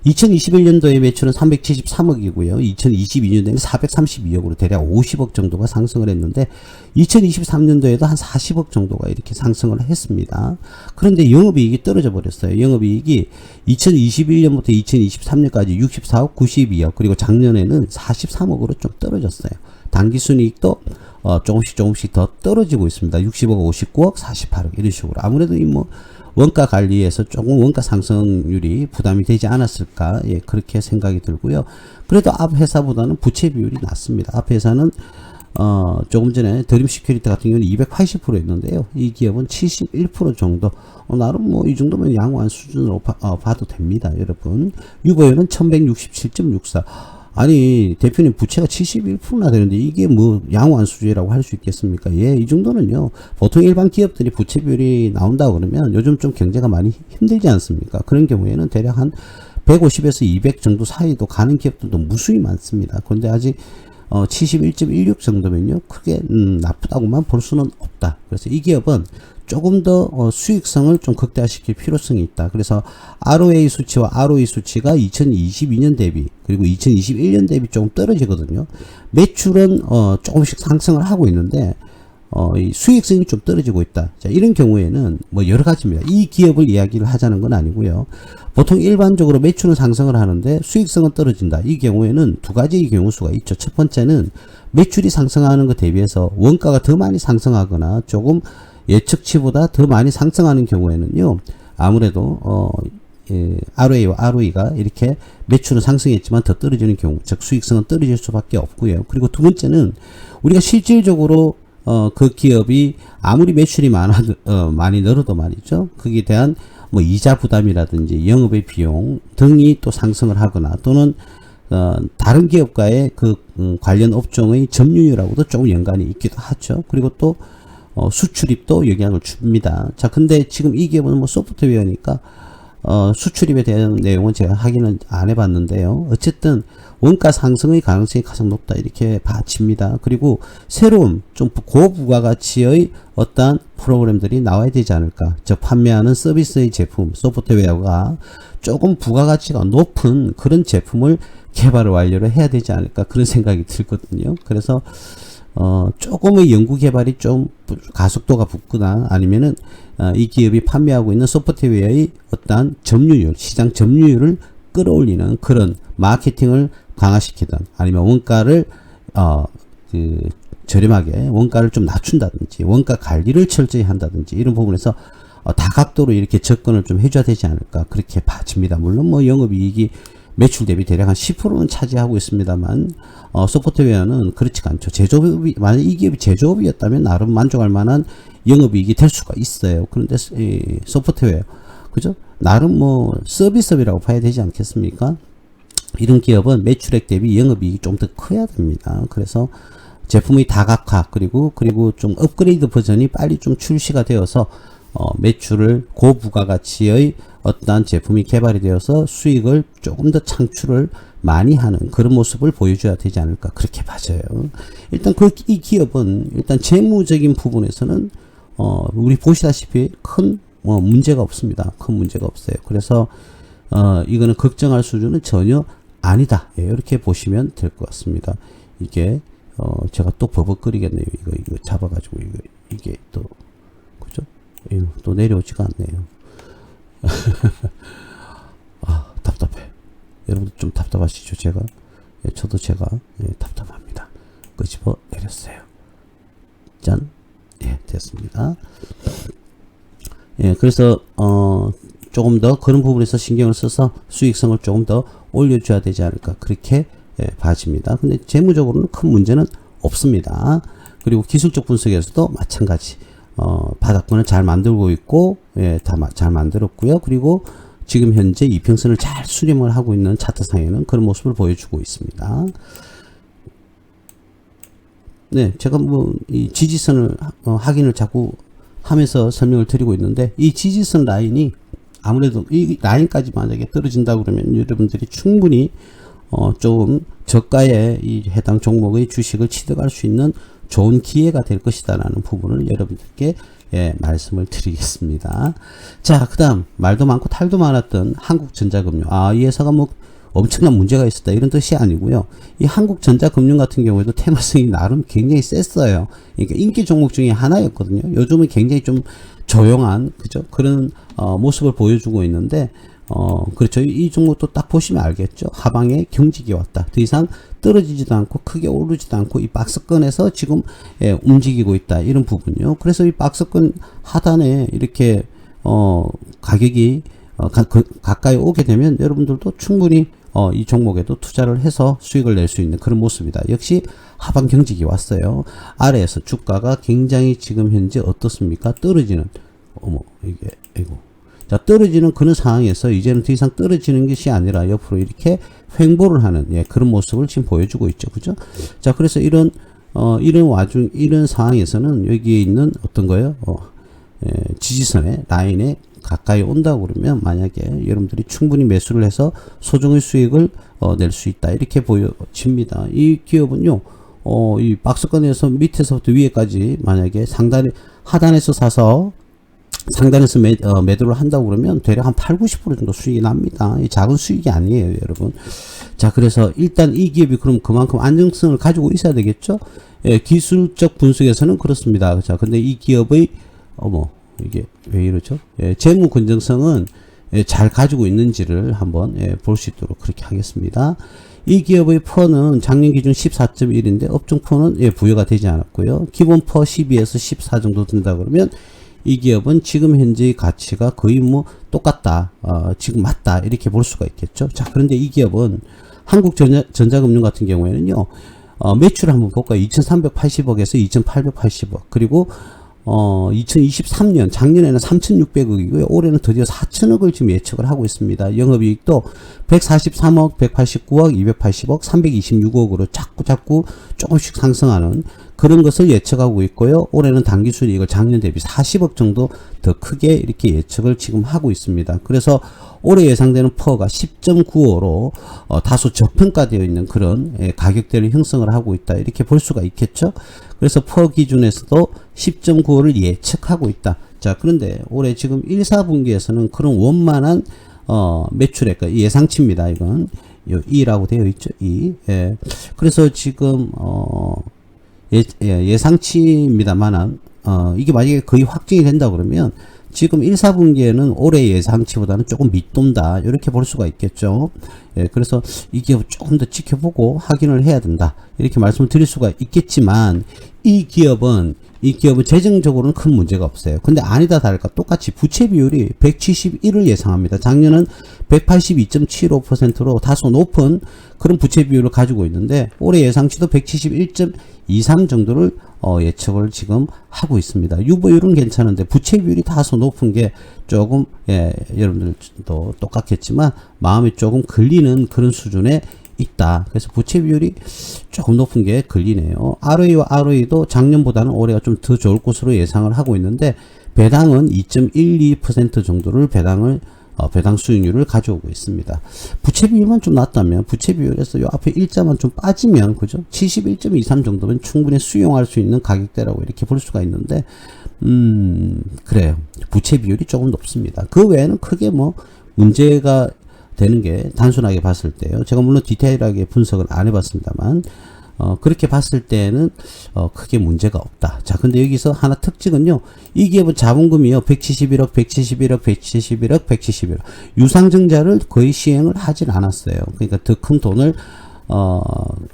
2021년도에 매출은 373억이고요. 2022년도에는 432억으로 대략 50억 정도가 상승을 했는데 2023년도에도 한 40억 정도가 이렇게 상승을 했습니다. 그런데 영업이익이 떨어져 버렸어요. 영업이익이 2021년부터 2023년까지 64억, 92억 그리고 작년에는 43억으로 좀 떨어졌어요. 당기순이익도 조금씩 더 떨어지고 있습니다. 60억, 59억, 48억 이런 식으로. 아무래도 원가 관리에서 조금 원가 상승률이 부담이 되지 않았을까, 예, 그렇게 생각이 들고요. 그래도 앞 회사보다는 부채 비율이 낮습니다. 앞 회사는 조금 전에 드림 시큐리티 같은 경우는 280%였는데요. 이 기업은 71% 정도. 나름 이 정도면 양호한 수준으로 봐도 됩니다, 여러분. 유보율은 1167.64. 아니, 대표님 부채가 71%나 되는데 이게 양호한 수준이라고 할 수 있겠습니까? 예, 이 정도는요. 보통 일반 기업들이 부채 비율이 나온다 그러면 요즘 좀 경제가 많이 힘들지 않습니까? 그런 경우에는 대략 한 150에서 200 정도 사이도 가는 기업들도 무수히 많습니다. 그런데 아직 71.16 정도면요. 크게 나쁘다고만 볼 수는 없다. 그래서 이 기업은 조금 더 수익성을 좀 극대화시킬 필요성이 있다. 그래서 ROA 수치와 ROE 수치가 2022년 대비 그리고 2021년 대비 조금 떨어지거든요. 매출은 조금씩 상승을 하고 있는데 이 수익성이 좀 떨어지고 있다. 자, 이런 경우에는 여러 가지입니다. 이 기업을 이야기를 하자는 건 아니고요. 보통 일반적으로 매출은 상승을 하는데 수익성은 떨어진다. 이 경우에는 두 가지의 경우수가 있죠. 첫 번째는 매출이 상승하는 것 대비해서 원가가 더 많이 상승하거나 조금 예측치보다 더 많이 상승하는 경우에는요, 아무래도 ROA와 ROE가 이렇게 매출은 상승했지만 더 떨어지는 경우, 즉 수익성은 떨어질 수밖에 없고요. 그리고 두 번째는 우리가 실질적으로 그 기업이 아무리 매출이 많이 늘어도 말이죠, 거기에 대한 이자 부담이라든지 영업의 비용 등이 또 상승을 하거나 또는 다른 기업과의 관련 업종의 점유율하고도 조금 연관이 있기도 하죠. 그리고 또 수출입도 영향을 줍니다. 자, 근데 지금 이 기업은 소프트웨어니까 수출입에 대한 내용은 제가 확인은 안 해봤는데요. 어쨌든 원가 상승의 가능성이 가장 높다 이렇게 봐집니다. 그리고 새로운 좀 고부가가치의 어떠한 프로그램들이 나와야 되지 않을까. 즉 판매하는 서비스의 제품, 소프트웨어가 조금 부가가치가 높은 그런 제품을 개발을 완료를 해야 되지 않을까 그런 생각이 들거든요. 그래서 조금의 연구 개발이 좀 가속도가 붙거나 아니면은 이 기업이 판매하고 있는 소프트웨어의 어떠한 점유율, 시장 점유율을 끌어올리는 그런 마케팅을 강화시키든 아니면 원가를 저렴하게 원가를 좀 낮춘다든지 원가 관리를 철저히 한다든지 이런 부분에서 다각도로 이렇게 접근을 좀 해줘야 되지 않을까 그렇게 봐집니다. 물론 영업이익이 매출 대비 대략 한 10%는 차지하고 있습니다만 소프트웨어는 그렇지가 않죠. 제조업이 만약 이 기업이 제조업이었다면 나름 만족할 만한 영업이익이 될 수가 있어요. 그런데 소프트웨어 그죠? 나름 서비스업이라고 봐야 되지 않겠습니까? 이런 기업은 매출액 대비 영업이익이 좀 더 커야 됩니다. 그래서 제품의 다각화 그리고 좀 업그레이드 버전이 빨리 좀 출시가 되어서 매출을 고부가가치의 어떠한 제품이 개발이 되어서 수익을 조금 더 창출을 많이 하는 그런 모습을 보여줘야 되지 않을까 그렇게 봐져요. 일단 이 기업은 일단 재무적인 부분에서는 우리 보시다시피 큰 문제가 없습니다. 큰 문제가 없어요. 그래서 이거는 걱정할 수준은 전혀 아니다. 예, 이렇게 보시면 될 것 같습니다. 이게 제가 또 버벅거리겠네요. 이거 잡아가지고 이게 또 그죠? 또 내려오지가 않네요. 아, 답답해. 여러분들 좀 답답하시죠? 저도 제가 답답합니다. 끄집어 내렸어요. 짠. 예, 됐습니다. 예, 그래서 조금 더 그런 부분에서 신경을 써서 수익성을 조금 더 올려줘야 되지 않을까 그렇게 봐집니다. 근데 재무적으로는 큰 문제는 없습니다. 그리고 기술적 분석에서도 마찬가지 바닥권을 잘 만들고 있고 다 잘 만들었고요. 그리고 지금 현재 이평선을 잘 수렴을 하고 있는 차트상에는 그런 모습을 보여주고 있습니다. 네, 제가 뭐 이 지지선을 확인을 자꾸 하면서 설명을 드리고 있는데, 이 지지선 라인이 아무래도 이 라인까지 만약에 떨어진다 그러면 여러분들이 충분히 좀 저가의 이 해당 종목의 주식을 취득할 수 있는 좋은 기회가 될 것이다라는 부분을 여러분들께 말씀을 드리겠습니다. 자, 그 다음 말도 많고 탈도 많았던 한국전자금융. 이 회사가 뭐 엄청난 문제가 있었다 이런 뜻이 아니고요. 이 한국전자금융 같은 경우에도 테마성이 나름 굉장히 셌어요. 그러니까 인기 종목 중에 하나였거든요. 요즘은 굉장히 좀 조용한 그죠? 그런 모습을 보여주고 있는데 그렇죠. 이 종목도 딱 보시면 알겠죠. 하방에 경직이 왔다. 더 이상 떨어지지도 않고 크게 오르지도 않고 이 박스권에서 지금 움직이고 있다. 이런 부분이요. 그래서 이 박스권 하단에 이렇게 가격이 가까이 오게 되면 여러분들도 충분히 이 종목에도 투자를 해서 수익을 낼 수 있는 그런 모습이다. 역시 하방 경직이 왔어요. 아래에서 주가가 굉장히 지금 현재 어떻습니까? 떨어지는 이게 자, 떨어지는 그런 상황에서 이제는 더 이상 떨어지는 것이 아니라 옆으로 이렇게 횡보를 하는 그런 모습을 지금 보여주고 있죠. 그죠? 자, 그래서 이런 상황에서는 여기에 있는 어떤 거요? 지지선의 라인에 가까이 온다고 그러면 만약에 여러분들이 충분히 매수를 해서 소정의 수익을 낼 수 있다. 이렇게 보여집니다. 이 기업은요, 이 박스권에서 밑에서부터 위에까지 만약에 하단에서 사서 상단에서 매도를 한다고 그러면 대략 한 80~90% 정도 수익이 납니다. 이 작은 수익이 아니에요, 여러분. 자, 그래서 일단 이 기업이 그럼 그만큼 안정성을 가지고 있어야 되겠죠? 기술적 분석에서는 그렇습니다. 자, 근데 이 기업의, 이게 왜 이러죠? 재무 건전성은 잘 가지고 있는지를 한번 볼 수 있도록 그렇게 하겠습니다. 이 기업의 퍼는 작년 기준 14.1인데 업종 퍼는 부여가 되지 않았고요. 기본 퍼 12에서 14 정도 든다 그러면 이 기업은 지금 현재의 가치가 거의 뭐 똑같다, 지금 맞다 이렇게 볼 수가 있겠죠. 자, 그런데 이 기업은 한국전자금융 같은 경우에는요, 매출을 한번 볼까요? 2380억에서 2880억. 그리고 2023년 작년에는 3600억이고요. 올해는 드디어 4000억을 지금 예측을 하고 있습니다. 영업이익도 143억, 189억, 280억, 326억으로 자꾸 조금씩 상승하는 그런 것을 예측하고 있고요. 올해는 당기순이익을 작년 대비 40억 정도 더 크게 이렇게 예측을 지금 하고 있습니다. 그래서 올해 예상되는 퍼가 10.95로 다소 저평가되어 있는 그런 가격대를 형성을 하고 있다. 이렇게 볼 수가 있겠죠. 그래서 퍼 기준에서도 10.95를 예측하고 있다. 자, 그런데 올해 지금 1, 4분기에서는 그런 원만한 매출액 예상치입니다. 이건 2라고 되어 있죠. 2. 그래서 지금 예상치입니다만은 이게 만약에 거의 확정이 된다 그러면 지금 1, 4분기에는 올해 예상치보다는 조금 밑돈다 이렇게 볼 수가 있겠죠. 그래서 이 기업 조금 더 지켜보고 확인을 해야 된다 이렇게 말씀을 드릴 수가 있겠지만 이 기업은 재정적으로는 큰 문제가 없어요. 근데 아니다 다를까 똑같이 부채 비율이 171을 예상합니다. 작년은 182.75%로 다소 높은 그런 부채 비율을 가지고 있는데 올해 예상치도 171.23 정도를 예측을 지금 하고 있습니다. 유보율은 괜찮은데 부채 비율이 다소 높은 게 조금 여러분들도 똑같겠지만 마음이 조금 걸리는 그런 수준에 있다. 그래서 부채 비율이 조금 높은 게 걸리네요. ROE와 ROE도 작년보다는 올해가 좀 더 좋을 것으로 예상을 하고 있는데 배당은 2.12% 정도를 배당 수익률을 가져오고 있습니다. 부채 비율만 좀 낮다면 부채 비율에서 요 앞에 일자만 좀 빠지면 그죠? 71.23 정도면 충분히 수용할 수 있는 가격대라고 이렇게 볼 수가 있는데 그래요. 부채 비율이 조금 높습니다. 그 외에는 크게 뭐 문제가 되는 게 단순하게 봤을 때요. 제가 물론 디테일하게 분석을 안 해봤습니다만 그렇게 봤을 때는 크게 문제가 없다. 자, 근데 여기서 하나 특징은요. 이 기업은 자본금이요. 171억, 171억, 171억, 171억. 유상증자를 거의 시행을 하진 않았어요. 그러니까 더 큰 돈을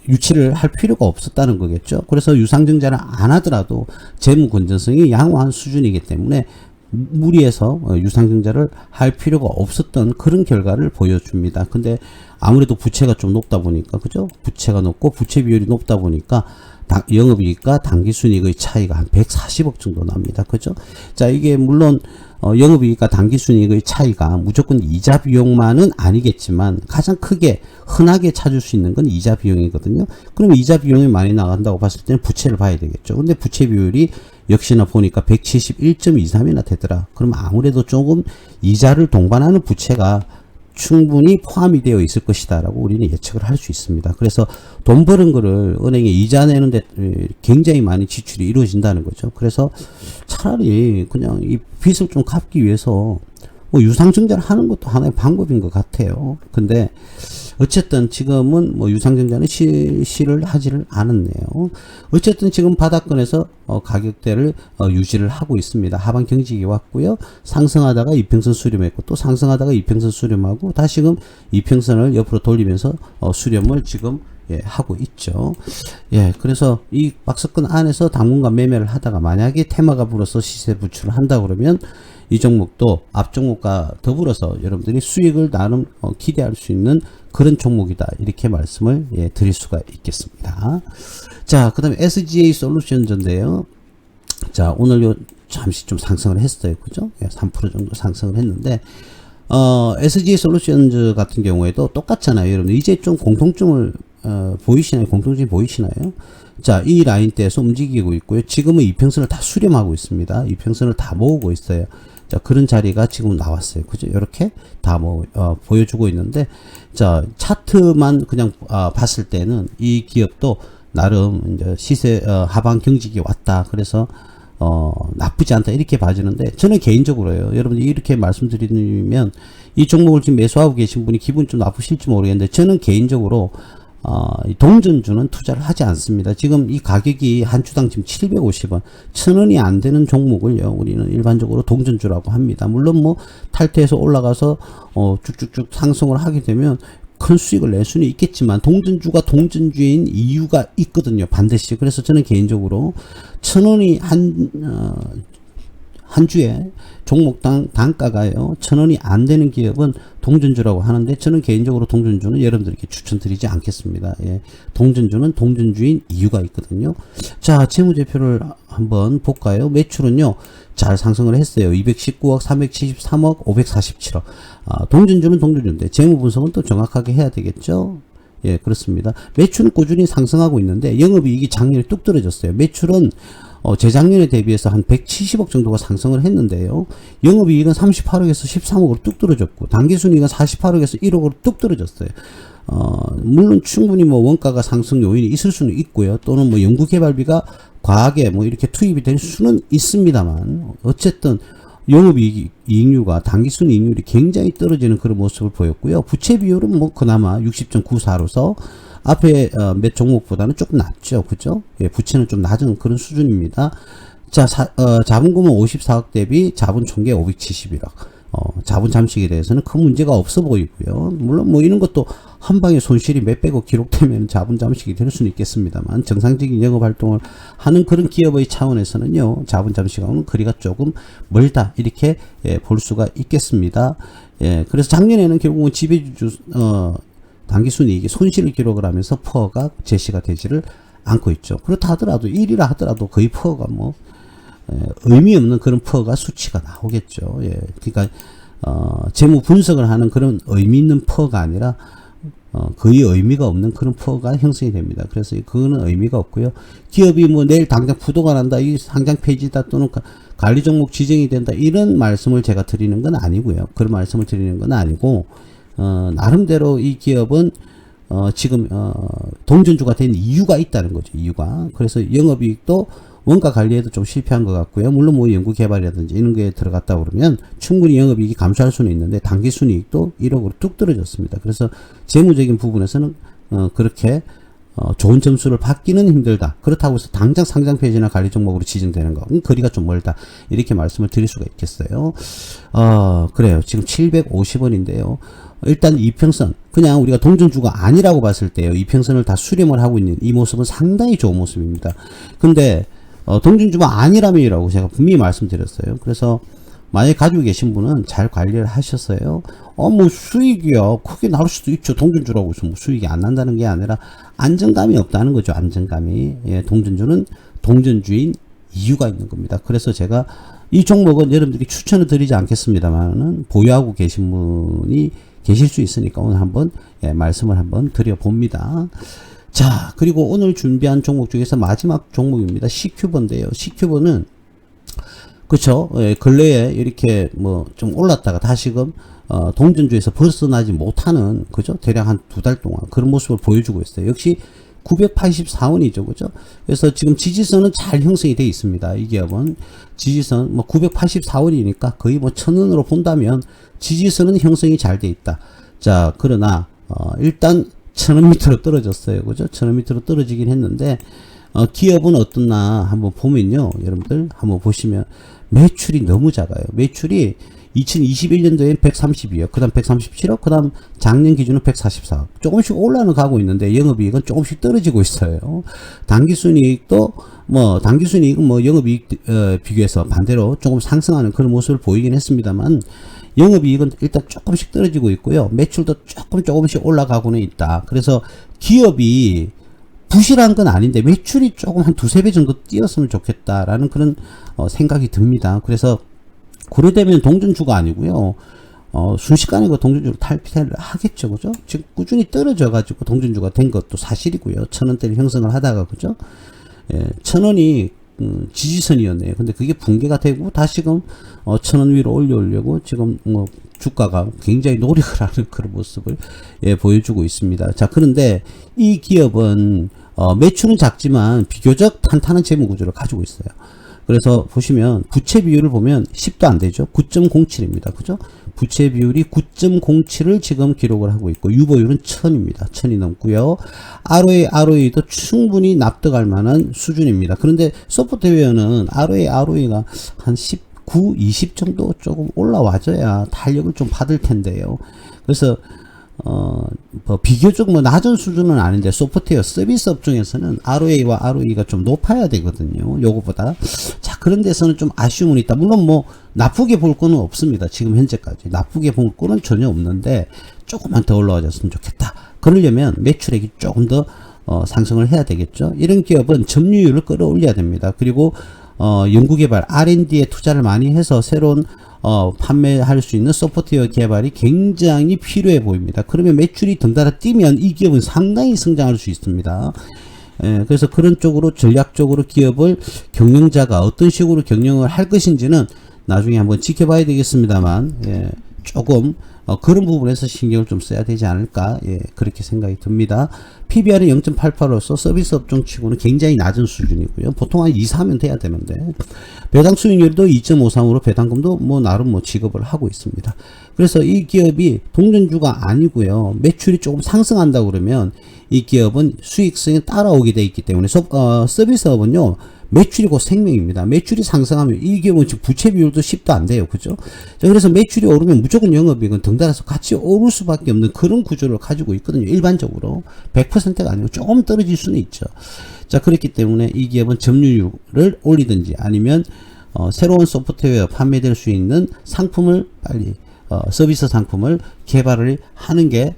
유치를 할 필요가 없었다는 거겠죠. 그래서 유상증자를 안 하더라도 재무 건전성이 양호한 수준이기 때문에 무리해서 유상증자를 할 필요가 없었던 그런 결과를 보여줍니다. 근데 아무래도 부채가 좀 높다 보니까, 그죠? 부채가 높고 부채 비율이 높다 보니까 영업이익과 당기순이익의 차이가 한 140억 정도 납니다. 그죠? 자, 이게 물론 영업이익과 당기순이익의 차이가 무조건 이자 비용만은 아니겠지만 가장 크게 흔하게 찾을 수 있는 건 이자 비용이거든요. 그럼 이자 비용이 많이 나간다고 봤을 때는 부채를 봐야 되겠죠. 근데 부채 비율이 역시나 보니까 171.23이나 되더라. 그럼 아무래도 조금 이자를 동반하는 부채가 충분히 포함이 되어 있을 것이다 라고 우리는 예측을 할 수 있습니다. 그래서 돈 버는 거를 은행에 이자 내는데 굉장히 많이 지출이 이루어진다는 거죠. 그래서 차라리 그냥 이 빚을 좀 갚기 위해서 뭐 유상증자를 하는 것도 하나의 방법인 것 같아요. 근데 어쨌든 지금은 뭐 유상증자는 실시를 하지를 않았네요. 어쨌든 지금 바닥권에서 가격대를 유지를 하고 있습니다. 하방 경직이 왔고요. 상승하다가 이평선 수렴했고 또 상승하다가 이평선 수렴하고 다시금 이평선을 옆으로 돌리면서 수렴을 지금 하고 있죠. 그래서 이 박스권 안에서 당분간 매매를 하다가 만약에 테마가 불어서 시세 부출을 한다 그러면 이 종목도 앞 종목과 더불어서 여러분들이 수익을 나름 기대할 수 있는 그런 종목이다. 이렇게 말씀을 드릴 수가 있겠습니다. 자, 그 다음에 SGA 솔루션즈인데요. 자, 오늘 잠시 좀 상승을 했어요. 그죠? 3% 정도 상승을 했는데, SGA 솔루션즈 같은 경우에도 똑같잖아요. 여러분, 이제 좀 공통점을, 보이시나요? 공통점이 보이시나요? 자, 이 라인대에서 움직이고 있고요. 지금은 이평선을 다 수렴하고 있습니다. 이평선을 다 모으고 있어요. 자, 그런 자리가 지금 나왔어요. 그죠? 이렇게 다 보여주고 있는데, 자, 차트만 그냥, 봤을 때는 이 기업도 나름 이제 시세, 하방 경직이 왔다. 그래서, 나쁘지 않다. 이렇게 봐지는데, 저는 개인적으로요. 여러분들 이렇게 말씀드리면, 이 종목을 지금 매수하고 계신 분이 기분이 좀 나쁘실지 모르겠는데, 저는 개인적으로, 동전주는 투자를 하지 않습니다. 지금 이 가격이 한 주당 지금 750원, 1000원이 안 되는 종목을요, 우리는 일반적으로 동전주라고 합니다. 물론 뭐 탈퇴해서 올라가서 쭉쭉쭉 상승을 하게 되면 큰 수익을 낼 수는 있겠지만 동전주가 동전주인 이유가 있거든요, 반드시. 그래서 저는 개인적으로 1000원이 한 주에 종목당 단가가요 1000원이 안 되는 기업은 동전주라고 하는데, 저는 개인적으로 동전주는 여러분들께 추천드리지 않겠습니다. 동전주는 동전주인 이유가 있거든요. 자, 재무제표를 한번 볼까요? 매출은요 잘 상승을 했어요. 219억, 373억, 547억. 동전주는 동전주인데 재무분석은 또 정확하게 해야 되겠죠. 그렇습니다. 매출은 꾸준히 상승하고 있는데 영업이익이 작년에 뚝 떨어졌어요. 매출은 재작년에 대비해서 한 170억 정도가 상승을 했는데요. 영업이익은 38억에서 13억으로 뚝 떨어졌고, 당기순이익은 48억에서 1억으로 뚝 떨어졌어요. 물론 충분히 뭐 원가가 상승 요인이 있을 수는 있고요. 또는 뭐 연구개발비가 과하게 뭐 이렇게 투입이 될 수는 있습니다만, 어쨌든 영업이익률과 당기순이익률이 굉장히 떨어지는 그런 모습을 보였고요. 부채 비율은 뭐 그나마 60.94로서 앞에 몇 종목보다는 조금 낮죠. 그죠? 부채는 좀 낮은 그런 수준입니다. 자, 자본금은 54억 대비 자본 총계 571억. 자본 잠식에 대해서는 큰 문제가 없어 보이고요. 물론 뭐 이런 것도 한 방에 손실이 몇백억 기록되면 자본 잠식이 될 수는 있겠습니다만, 정상적인 영업 활동을 하는 그런 기업의 차원에서는요, 자본 잠식하고는 거리가 조금 멀다. 이렇게 볼 수가 있겠습니다. 그래서 작년에는 결국은 지배주, 당기순이익이 손실을 기록을 하면서 퍼가 제시가 되지를 않고 있죠. 그렇다 하더라도 1이라 하더라도 거의 퍼가 뭐 의미 없는 그런 퍼가 수치가 나오겠죠. 그러니까 재무 분석을 하는 그런 의미 있는 퍼가 아니라 거의 의미가 없는 그런 퍼가 형성이 됩니다. 그래서 그거는 의미가 없고요. 기업이 뭐 내일 당장 부도가 난다, 이 상장 폐지다, 또는 관리 종목 지정이 된다, 이런 말씀을 제가 드리는 건 아니고요. 그런 말씀을 드리는 건 아니고, 나름대로 이 기업은 지금 동전주가 된 이유가 있다는 거죠. 이유가. 그래서 영업이익도 원가 관리에도 좀 실패한 것 같고요. 물론 뭐 연구개발이라든지 이런 거에 들어갔다 그러면 충분히 영업이익이 감소할 수는 있는데, 당기순이익도 1억으로 뚝 떨어졌습니다. 그래서 재무적인 부분에서는 그렇게 좋은 점수를 받기는 힘들다. 그렇다고 해서 당장 상장 폐지나 관리 종목으로 지정되는 거, 거리가 좀 멀다. 이렇게 말씀을 드릴 수가 있겠어요. 그래요. 지금 750원인데요. 일단 이평선, 그냥 우리가 동전주가 아니라고 봤을 때요, 이평선을 다 수렴을 하고 있는 이 모습은 상당히 좋은 모습입니다. 근데 동전주가 아니라면이라고 제가 분명히 말씀드렸어요. 그래서 만약에 가지고 계신 분은 잘 관리를 하셨어요. 뭐 수익이야 크게 나올 수도 있죠. 동전주라고 해서 뭐 수익이 안 난다는 게 아니라 안정감이 없다는 거죠. 안정감이. 예, 동전주는 동전주인 이유가 있는 겁니다. 그래서 제가 이 종목은 여러분들이 추천을 드리지 않겠습니다만은 보유하고 계신 분이 계실 수 있으니까 오늘 한번 말씀을 한번 드려봅니다. 자, 그리고 오늘 준비한 종목 중에서 마지막 종목입니다. C큐버인데요. C큐버는 그쵸. 근래에 이렇게 뭐 좀 올랐다가 다시금 동전주에서 벗어나지 못하는 그죠. 대략 한 2달 동안 그런 모습을 보여주고 있어요. 역시 984원이죠. 그죠? 그래서 지금 지지선은 잘 형성이 되어 있습니다. 이 기업은 지지선 뭐 984원이니까 거의 뭐 1000원으로 본다면 지지선은 형성이 잘 되어 있다. 자, 그러나 일단 1000원 밑으로 떨어졌어요. 그죠? 1000원 밑으로 떨어지긴 했는데 기업은 어떻나 한번 보면요. 여러분들 한번 보시면 매출이 너무 작아요. 매출이 2021년도엔 132억, 그 다음 137억, 그 다음 작년 기준은 144억. 조금씩 올라는 가고 있는데 영업이익은 조금씩 떨어지고 있어요. 당기순이익도 당기순이익은 영업이익 비교해서 반대로 조금 상승하는 그런 모습을 보이긴 했습니다만 영업이익은 일단 조금씩 떨어지고 있고요. 매출도 조금씩 올라가고는 있다. 그래서 기업이 부실한 건 아닌데 매출이 조금 한 2~3배 정도 뛰었으면 좋겠다라는 그런 생각이 듭니다. 그래서 고려되면 동전주가 아니고요. 순식간에 그 동전주로 탈피를 하겠죠. 그죠? 지금 꾸준히 떨어져 가지고 동전주가 된 것도 사실이고요. 1000원대를 형성을 하다가 그죠? 예, 1000원이 지지선이었네요. 근데 그게 붕괴가 되고 다시금 1000원 위로 올려오려고 지금 주가가 굉장히 노력을 하는 그런 모습을 보여주고 있습니다. 자, 그런데 이 기업은 매출은 작지만 비교적 탄탄한 재무 구조를 가지고 있어요. 그래서 보시면 부채 비율을 보면 10도 안 되죠. 9.07입니다. 그죠? 부채 비율이 9.07을 지금 기록을 하고 있고 유보율은 1000입니다. 1000이 넘고요. ROE도 충분히 납득할 만한 수준입니다. 그런데 소프트웨어는 ROE가 한 19, 20 정도 조금 올라와줘야 탄력을 좀 받을 텐데요. 그래서 비교적 낮은 수준은 아닌데 소프트웨어 서비스 업종에서는 ROA와 ROE가 좀 높아야 되거든요. 요거보다. 자, 그런 데서는 좀 아쉬움은 있다. 물론 나쁘게 볼 거는 없습니다. 지금 현재까지. 나쁘게 볼 거는 전혀 없는데 조금만 더 올라와줬으면 좋겠다. 그러려면 매출액이 조금 더 상승을 해야 되겠죠. 이런 기업은 점유율을 끌어올려야 됩니다. 그리고 연구개발 R&D에 투자를 많이 해서 새로운 판매할 수 있는 소프트웨어 개발이 굉장히 필요해 보입니다. 그러면 매출이 덩달아 뛰면 이 기업은 상당히 성장할 수 있습니다. 그래서 그런 쪽으로 전략적으로 기업을 경영자가 어떤 식으로 경영을 할 것인지는 나중에 한번 지켜봐야 되겠습니다만 조금 그런 부분에서 신경을 좀 써야 되지 않을까 그렇게 생각이 듭니다. PBR은 0.88로서 서비스 업종 치고는 굉장히 낮은 수준이고요. 보통 한 2, 3면 돼야 되는데 배당 수익률도 2.53으로 배당금도 나름 지급을 하고 있습니다. 그래서 이 기업이 동전주가 아니고요. 매출이 조금 상승한다 그러면 이 기업은 수익성이 따라오게 돼 있기 때문에 서비스업은요. 매출이 곧 생명입니다. 매출이 상승하면 이 기업은 지금 부채 비율도 10도 안 돼요. 그죠? 자, 그래서 매출이 오르면 무조건 영업이익은 덩달아서 같이 오를 수밖에 없는 그런 구조를 가지고 있거든요. 일반적으로 100%가 아니고 조금 떨어질 수는 있죠. 자, 그렇기 때문에 이 기업은 점유율을 올리든지 아니면 새로운 소프트웨어 판매될 수 있는 상품을 빨리 서비스 상품을 개발을 하는 게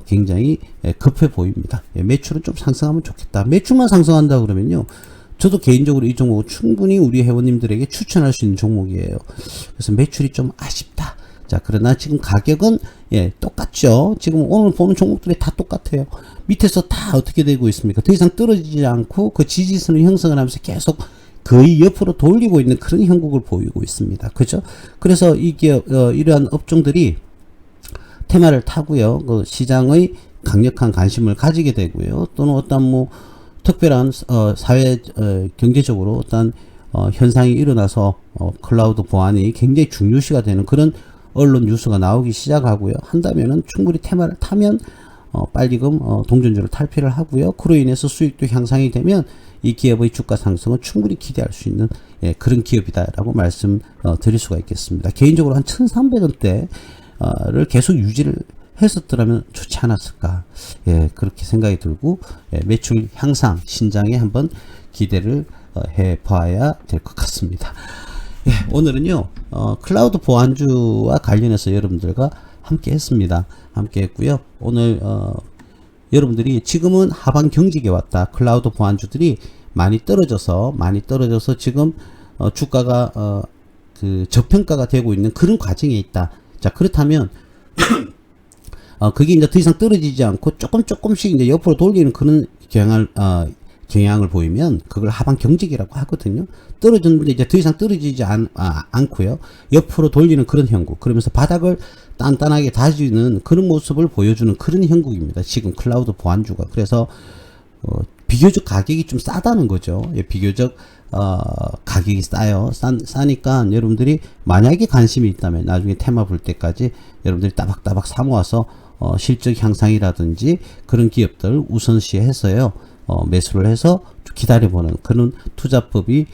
굉장히 급해 보입니다. 매출은 좀 상승하면 좋겠다. 매출만 상승한다 그러면요. 저도 개인적으로 이 종목은 충분히 우리 회원님들에게 추천할 수 있는 종목이에요. 그래서 매출이 좀 아쉽다. 자, 그러나 지금 가격은 똑같죠. 지금 오늘 보는 종목들이 다 똑같아요. 밑에서 다 어떻게 되고 있습니까? 더 이상 떨어지지 않고 그 지지선을 형성을 하면서 계속 거의 옆으로 돌리고 있는 그런 형국을 보이고 있습니다. 그죠? 그래서 이 기업 이러한 업종들이 테마를 타고요. 그 시장의 강력한 관심을 가지게 되고요. 또는 어떤 특별한 사회 경제적으로 어떤 현상이 일어나서 클라우드 보안이 굉장히 중요시가 되는 그런 언론 뉴스가 나오기 시작하고요. 한다면은 충분히 테마를 타면 빨리금 동전주를 탈피를 하고요. 그로 인해서 수익도 향상이 되면 이 기업의 주가 상승을 충분히 기대할 수 있는 그런 기업이다라고 말씀 드릴 수가 있겠습니다. 개인적으로 한 1,300원대를 계속 유지를 했었더라면 좋지 않았을까. 그렇게 생각이 들고 매출 향상 신장에 한번 기대를 해 봐야 될 것 같습니다. 예, 오늘은요, 클라우드 보안주와 관련해서 여러분들과 함께 했습니다. 함께 했고요. 오늘, 여러분들이 지금은 하방 경직에 왔다. 클라우드 보안주들이 많이 떨어져서 지금, 주가가, 그 저평가가 되고 있는 그런 과정에 있다. 자, 그렇다면, 그게 이제 더 이상 떨어지지 않고 조금씩 이제 옆으로 돌리는 그런 경향을 보이면 그걸 하방 경직이라고 하거든요. 떨어졌는데 이제 더 이상 떨어지지 않고요. 옆으로 돌리는 그런 형국. 그러면서 바닥을 단단하게 다지는 그런 모습을 보여주는 그런 형국입니다. 지금 클라우드 보안주가. 그래서, 비교적 가격이 좀 싸다는 거죠. 예, 비교적, 가격이 싸니까 여러분들이 만약에 관심이 있다면 나중에 테마 볼 때까지 여러분들이 따박따박 사모아서 실적 향상이라든지 그런 기업들 우선시해서요, 매수를 해서 기다려보는 그런 투자법이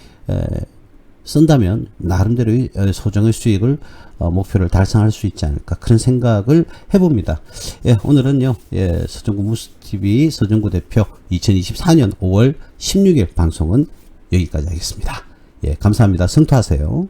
쓴다면 나름대로의 소정의 수익을 목표를 달성할 수 있지 않을까 그런 생각을 해봅니다. 예, 오늘은요, 예, 서정구 무스TV 서정구 대표 2024년 5월 16일 방송은 여기까지 하겠습니다. 예, 감사합니다. 성투하세요.